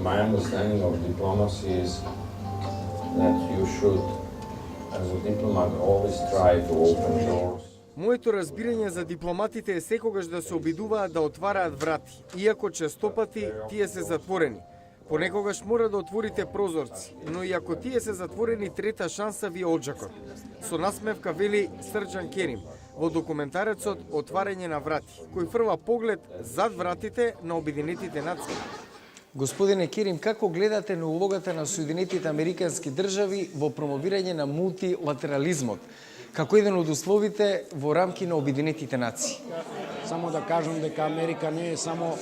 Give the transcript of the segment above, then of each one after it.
My understanding of diplomacy is that you should, as a diplomat, always try to open doors. Моето разбирање за дипломатите е секогаш да се обидуваат да отвараат врати, иако честопати тие се затворени. Понекогаш мора да отворите прозорци, но и ако тие се затворени, трета шанса ви е оджакот. Со насмевка вели Срџан Керим во документарецот Отварање на врати, кој фрва поглед зад вратите на Обединетите нации. Господине Керим, како гледате на улогата на Соединетите Американски држави во промовирање на мултилатерализмот, како еден од условите во рамки на Обединетите нации? Само да кажам дека Америка не е само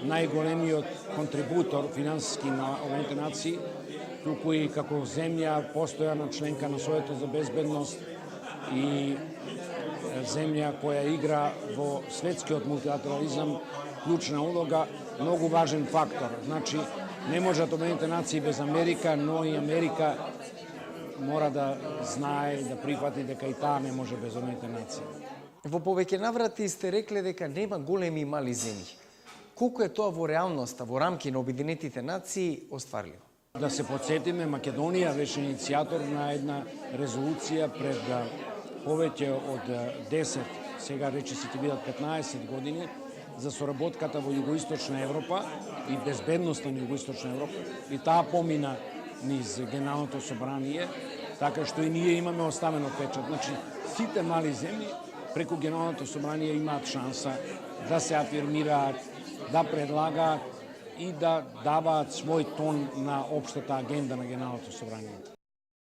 најголемиот контрибутор финансиски на овите нации, туку и како земја постојана членка на Советот за безбедност и земја која игра во светскиот мултилатерализам клучна улога, многу важен фактор. Значи, не можат Обединетите нации без Америка, но и Америка мора да знае, да прифати дека и таа не може без Обединетите нации. Во повеќе наврати сте рекле дека нема големи и мали земји. Колку е тоа во реалноста, во рамки на Обединетите нации, остварливо? Да се подсетиме, Македонија беше иницијатор на една резолуција пред повеќе од 10, сега рече се ќе бидат 15 години, за соработката во Југоисточна Европа и безбедноста на Југоисточна Европа. И таа помина низ Генералното собрание, така што и ние имаме оставено печат. Значи, сите мали земји преку Генералното собрание имаат шанса да се афирмираат, да предлагаат и да даваат свој тон на општата агенда на Генералното собрание.